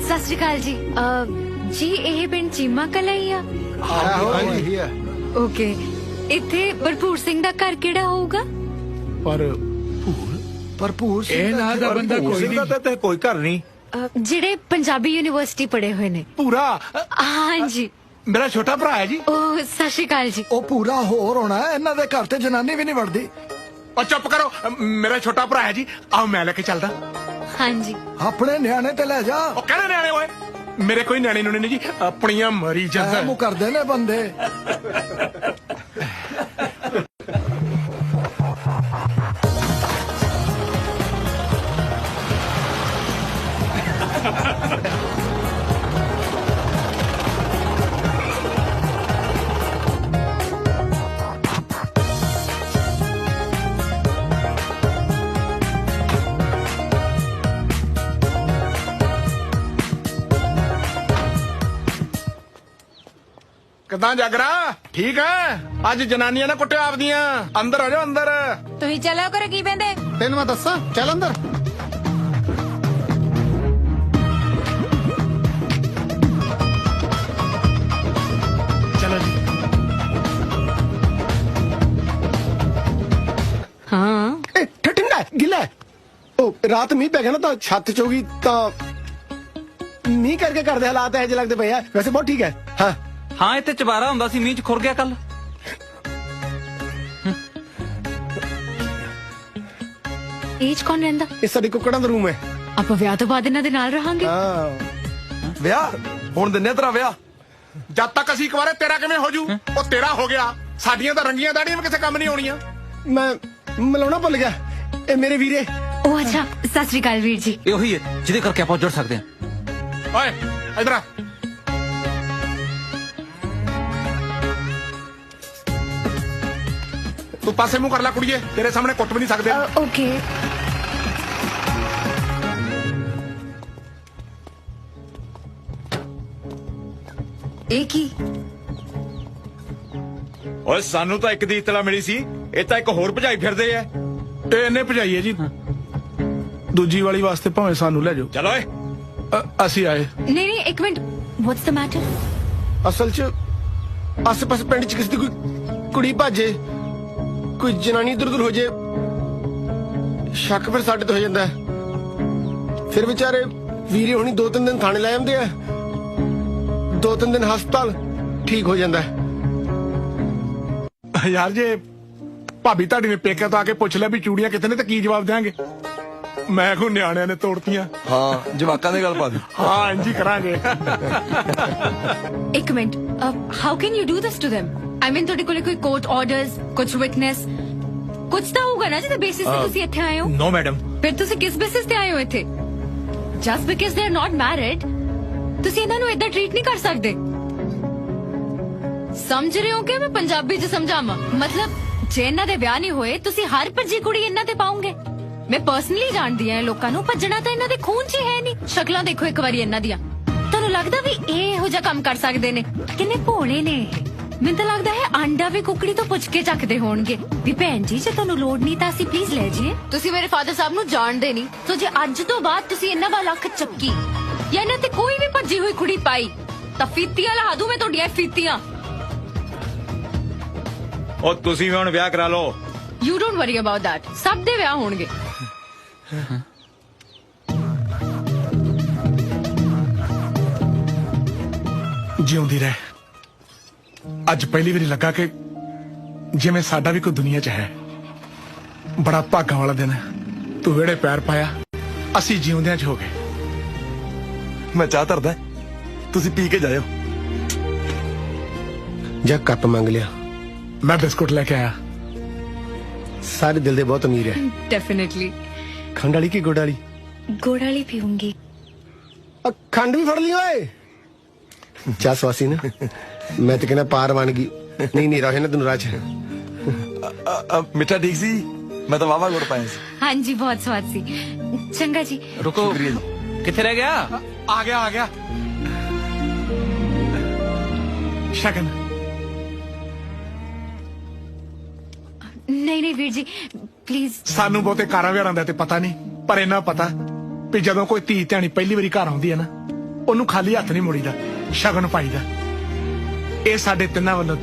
ਸਤਿ ਸ਼੍ਰੀ ਅਕਾਲ ਜੀ। ਜੀ ਇਹ ਪਿੰਡ ਚੀਮਾ ਕਲਾਂ ਹੀ ਆ? ਹਾਂਜੀ ਓਕੇ। ਇੱਥੇ ਭਰਪੂਰ ਸਿੰਘ ਦਾ ਘਰ ਕਿਹੜਾ ਹੋਊਗਾ? ਭਰਪੂਰ ਇਹ ਨਾਂ ਦਾ ਬੰਦਾ ਕੋਈ ਨਹੀਂ। ਤੇ ਕੋਈ ਘਰ ਨਹੀਂ। ਜਿਹੜੇ ਪੰਜਾਬੀ ਯੂਨੀਵਰਸਿਟੀ ਪੜ੍ਹੇ ਹੋਏ ਨੇ। ਪੂਰਾ ਹਾਂਜੀ। ਮੇਰਾ ਛੋਟਾ ਭਰਾ ਹੈ ਜੀ। ਉਹ ਸਤਿ ਸ਼੍ਰੀ ਅਕਾਲ ਜੀ। ਉਹ ਪੂਰਾ ਹੋਰ ਹੋਣਾ, ਇਹਨਾਂ ਦੇ ਘਰ ਤੇ ਜਨਾਨੀ ਵੀ ਨਹੀਂ ਵੜਦੀ। ਉਹ ਚੁੱਪ ਕਰੋ, ਮੇਰਾ ਛੋਟਾ ਭਰਾ ਹੈ ਜੀ। ਆਓ ਮੈਂ ਲੈ ਕੇ ਚੱਲਦਾ। ਹਾਂਜੀ। ਆਪਣੇ ਨਿਆਣੇ ਤੇ ਲੈ ਜਾ। ਉਹ ਕਹਿੰਦੇ ਨਿਆਣੇ ਓਏ, ਮੇਰੇ ਕੋਈ ਨਿਆਣੇ ਨੂੰ ਨਹੀਂ ਜੀ, ਆਪਣੀਆਂ ਮਰੀ ਜਾਂਦਾ। ਮੂੰਹ ਕਰਦੇ ਨੇ ਬੰਦੇ। ਕਿੱਦਾਂ ਜਾਗਰਾ? ਠੀਕ ਹੈ? ਅੱਜ ਜਨਾਨੀਆਂ ਨੇ ਕੁੱਟਿਆ ਆਪਦੀਆਂ। ਅੰਦਰ ਆ ਜਾਓ ਅੰਦਰ। ਤੁਸੀਂ ਚੱਲਿਓ ਕਰੋ, ਕੀ ਬੰਦੇ? ਤੈਨੂੰ ਮੈਂ ਦੱਸਾਂ, ਚੱਲ ਅੰਦਰ। ਚਲੋ ਜੀ। ਹਾਂ ਠੰਡਾ ਗਿੱਲਾ। ਉਹ ਰਾਤ ਮੀਂਹ ਪੈ ਗਿਆ ਨਾ ਤਾਂ ਛੱਤ ਚ ਹੋਗੀ ਤਾਂ ਮੀਂਹ ਕਰਕੇ ਘਰ ਦੇ ਹਾਲਾਤ ਇਹੋ ਜਿਹੇ ਲੱਗਦੇ ਪਏ ਆ। ਵੈਸੇ ਬਹੁਤ ਠੀਕ ਹੈ। ਹਾਂ ਹਾਂ ਇੱਥੇ ਚਬਾਰਾ ਹੁੰਦਾ ਸੀ, ਮੀਂਹ ਚ ਖੁਰ ਗਿਆ ਕੱਲ। ਇਹ 'ਚ ਕੌਣ ਰਹਿੰਦਾ? ਇਹ ਸਾਡੀ ਕੁੱਕੜਾਂ ਦਾ ਰੂਮ ਹੈ। ਆਪਾਂ ਵਿਆਹ ਤੋਂ ਬਾਅਦ ਇਹਨਾਂ ਦੇ ਨਾਲ ਰਹਾਂਗੇ। ਹਾਂ ਵਿਆਹ ਹੁਣ ਦਿੰਨੇ ਤੇਰਾ ਵਿਆਹ। ਜਦ ਤੱਕ ਅਸੀਂ ਇੱਕ ਵਾਰੇ ਤੇਰਾ ਕਿਵੇਂ ਹੋ ਜੂ? ਉਹ ਤੇਰਾ ਹੋ ਗਿਆ, ਸਾਡੀਆਂ ਤਾਂ ਰੰਗੀਆਂ ਦਾੜੀਆਂ ਵੀ ਕਿਸੇ ਕੰਮ ਨਹੀਂ ਆਉਣੀਆਂ। ਮੈਂ ਮਿਲਾਉਣਾ ਭੁੱਲ ਗਿਆ। ਇਹ ਮੇਰੇ ਵੀਰੇ। ਉਹ ਅੱਛਾ, ਸਤਿ ਸ਼੍ਰੀ ਅਕਾਲ ਵੀਰ ਜੀ। ਇਹ ਉਹੀ ਹੈ ਜਿਹਦੇ ਕਰਕੇ ਆਪਾਂ ਜੁੜ ਸਕਦੇ ਹਾਂ। ਓਏ ਇਧਰ ਆ। ਤੂੰ ਪਾਸੇ ਮੂੰਹ ਕਰ ਲੈ ਕੁੜੀਏ, ਤੇਰੇ ਸਾਹਮਣੇ ਕੁੱਟ ਵੀ ਨਹੀਂ ਸਕਦੇ। ਓਕੇ। ਇਹ ਕੀ? ਓਏ ਸਾਨੂੰ ਤਾਂ ਇੱਕ ਦੀ ਇਤਲਾ ਮਿਲੀ ਸੀ, ਇਹ ਤਾਂ ਇੱਕ ਹੋਰ ਭਜਾਈ ਫਿਰਦੇ ਆ। ਇਹ ਇਹਨੇ ਭਜਾਈ ਹੈ ਜੀ। ਦੂਜੀ ਵਾਲੀ ਵਾਸਤੇ ਭਾਵੇਂ ਸਾਨੂੰ ਲੈ ਜਾਓ। ਚਲੋ ਓਏ। ਅਸੀਂ ਆਏ। ਨਹੀਂ ਨਹੀਂ, ਇੱਕ ਮਿੰਟ। What's the matter? ਅਸਲ ਚ ਆਸ-ਪਾਸ ਪਿੰਡ ਚ ਕਿਸੇ ਦੀ ਕੋਈ ਕੁੜੀ ਭਾਜੇ, ਕੋਈ ਜਨਾਨੀ ਇੱਧਰ ਉੱਧਰ ਹੋ ਜੇ, ਸ਼ੱਕ ਫਿਰ ਸਾਡੇ ਤੋਂ ਹੋ ਜਾਂਦਾ ਹੈ। ਫਿਰ ਵਿਚਾਰੇ ਵੀਰੇ ਹੁਣੀ 2-3 ਦਿਨ ਥਾਣੇ ਲੈ ਜਾਂਦੇ ਆ, 2-3 ਦਿਨ ਹਸਪਤਾਲ, ਠੀਕ ਹੋ ਜਾਂਦਾ ਹੈ। ਯਾਰ ਜੇ ਭਾਬੀ ਤੁਹਾਡੀ ਨੇ ਪੇਕਿਆ ਤੋਂ ਆ ਕੇ ਪੁੱਛ ਲਿਆ ਵੀ ਚੂੜੀਆਂ ਕਿੱਥੇ ਨੇ ਤਾਂ ਕੀ ਜਵਾਬ ਦੇਾਂਗੇ? ਮੈਂ ਕੋ ਨਿਆਣਿਆਂ ਨੇ ਤੋੜਤੀਆਂ। ਹਾਂ ਜਵਾਕਾਂ ਦੀ ਗੱਲ ਪਾ ਦੇ। ਹਾਂ ਇੰਜ ਹੀ ਕਰਾਂਗੇ। ਇੱਕ minute, how can you do this to them? I mean ਤੁਹਾਡੇ ਕੋਲ ਕੋਈ ਕੋਰਟ ਆਰਡਰਸ, ਕੁਝ ਵਿਟਨੈਸ, ਕੁਝ ਤਾਂ ਹੋਊਗਾ ਨਾ ਜਿਹਦੇ ਬੇਸਿਸ ਤੇ ਤੁਸੀਂ ਇੱਥੇ ਆਏ ਹੋ? ਨੋ ਮੈਡਮ। ਫਿਰ ਤੁਸੀਂ ਕਿਸ ਬੇਸਿਸ ਤੇ ਆਏ ਹੋ ਇੱਥੇ? Just because they are not married ਤੁਸੀਂ ਇਹਨਾਂ ਨੂੰ ਏਦਾਂ ਟ੍ਰੀਟ ਨਹੀਂ ਕਰ ਸਕਦੇ। ਸਮਝ ਰਹੇ ਹੋ ਕਿ ਮੈਂ ਪੰਜਾਬੀ ਚ ਸਮਝਾਵਾਂ? ਮਤਲਬ ਜੇ ਇਹਨਾਂ ਦੇ ਵਿਆਹ ਨਹੀਂ ਹੋਏ ਤੁਸੀਂ ਹਰ ਭੱਜੀ ਕੁੜੀ ਇਹਨਾਂ ਤੇ ਪਾਉਂਗੇ। ਮੈਂ ਪਰਸਨਲੀ ਜਾਣਦੀ ਆ ਲੋਕਾਂ ਨੂੰ, ਭੱਜਣਾ ਤਾਂ ਇਹਨਾਂ ਦੇ ਖੂਨ 'ਚ ਹੀ ਹੈ ਨਹੀਂ। ਸ਼ਕਲਾਂ ਦੇਖੋ ਇੱਕ ਵਾਰੀ ਇਹਨਾਂ ਦੀਆਂ। ਤੁਹਾਨੂੰ ਲੱਗਦਾ ਵੀ ਇਹ ਇਹੋ ਜਿਹਾ ਕੰਮ ਕਰ ਸਕਦੇ ਨੇ? ਕਿੰਨੇ ਭੋਲੇ ਨੇ ਇਹ। ਮੈਨੂੰ ਤਾਂ ਲੱਗਦਾ ਹੈ ਆਂਡਾ ਵੀ ਕੁਕੜੀ ਤੋਂ ਪੁੱਛ ਕੇ ਚੱਕਦੇ ਹੋਣਗੇ ਵੀ ਭੈਣ ਜੀ ਜੇ ਤੁਹਾਨੂੰ ਲੋੜ ਨਹੀਂ ਤਾਂ ਅਸੀਂ ਪਲੀਜ਼ ਲੈ ਜਾਈਏ। ਤੁਸੀਂ ਮੇਰੇ ਫਾਦਰ ਸਾਹਿਬ ਨੂੰ ਜਾਣਦੇ ਨਹੀਂ, ਸੋ ਜੇ ਅੱਜ ਤੋਂ ਬਾਅਦ ਤੁਸੀਂ ਇਹਨਾਂ ਵੱਲ ਅੱਖ ਚੱਕੀ ਜਾਂ ਇਹਨਾਂ ਤੇ ਕੋਈ ਵੀ ਭੱਜੀ ਹੋਈ ਕੁੜੀ ਪਾਈ ਤਾਂ ਫੀਤੀਆਂ ਲਾ ਦੂੰ ਮੈਂ ਤੁਹਾਡੀਆਂ ਫੀਤੀਆਂ। ਉਹ ਤੁਸੀਂ ਵੀ ਹੁਣ ਵਿਆਹ ਕਰਾ ਲਓ। You don't worry about that. ਸਭ ਦੇ ਵਿਆਹ ਹੋਣਗੇ। ਜਿਉਂਦੀ ਰਹਿ। ਅੱਜ ਪਹਿਲੀ ਵਾਰੀ ਲੱਗਾ ਕਿ ਜਿਵੇਂ ਸਾਡਾ ਵੀ ਕੋਈ ਦੁਨੀਆ 'ਚ ਹੈ। ਬੜਾ ਭਾਗਾਂ ਵਾਲਾ ਦਿਨ ਹੈ। ਤੂੰ ਵਿਹੜੇ ਪੈਰ ਪਾਇਆ, ਅਸੀਂ ਜਿਉਂਦਿਆਂ 'ਚ ਹੋ ਗਏ। ਮੈਂ ਚਾਹ ਧਰਦਾ, ਤੁਸੀਂ ਪੀ ਕੇ ਜਾਇਓ। ਜਾਂ ਕੱਪ ਮੰਗ ਲਿਆ। ਮੈਂ ਬਿਸਕੁਟ ਲੈ ਕੇ ਆਇਆ। ਸਾਰੇ ਦਿਲ ਦੇ ਬਹੁਤ ਅਮੀਰ ਹੈ। ਡੈਫੀਨਿਟਲੀ। ਖੰਡ ਵਾਲੀ ਕੀ ਗੁੜ ਵਾਲੀ? ਗੁੜ ਵਾਲੀ ਪੀਉਂਗੀ। ਖੰਡ ਵੀ ਫੜ ਲਈ ਓਏ। ਚਾਹ ਸਵਾਸੀ ਨਾ। ਮੈਂ ਤਾਂ ਕਹਿੰਦਾ ਪਾਰ ਬਣ ਗਈ। ਨਹੀਂ ਰਹੇ ਨਾ ਤੈਨੂੰ ਰਾਜ। ਮਿੱਠਾ ਠੀਕ ਸੀ? ਮੈਂ ਤਾਂ ਵਾਵਾ ਗੁੜ ਪਾਇਆ ਸੀ। ਹਾਂਜੀ ਬਹੁਤ ਸਵਾਦ ਸੀ। ਚੰਗਾ ਜੀ। ਰੁਕੋ, ਕਿੱਥੇ ਰਹਿ ਗਿਆ? ਆ ਗਿਆ। ਸ਼ਗਨ। ਨਹੀਂ ਵੀਰ ਜੀ ਪਲੀਜ਼। ਸਾਨੂੰ ਬਹੁਤੇ ਕਾਰਾਂ ਵਿਹਾਰਾਂ ਦਾ ਤੇ ਪਤਾ ਨਹੀਂ, ਪਰ ਇੰਨਾ ਪਤਾ ਵੀ ਜਦੋਂ ਕੋਈ ਧੀ ਧਿਆਣੀ ਪਹਿਲੀ ਵਾਰੀ ਘਰ ਆਉਂਦੀ ਹੈ ਨਾ, ਉਹਨੂੰ ਖਾਲੀ ਹੱਥ ਨਹੀਂ ਮੋੜੀਦਾ, ਸ਼ਗਨ ਪਾਈਦਾ। ਇਹ ਸਾਡੇ ਤਿੰਨਾਂ ਵੱਲੋਂ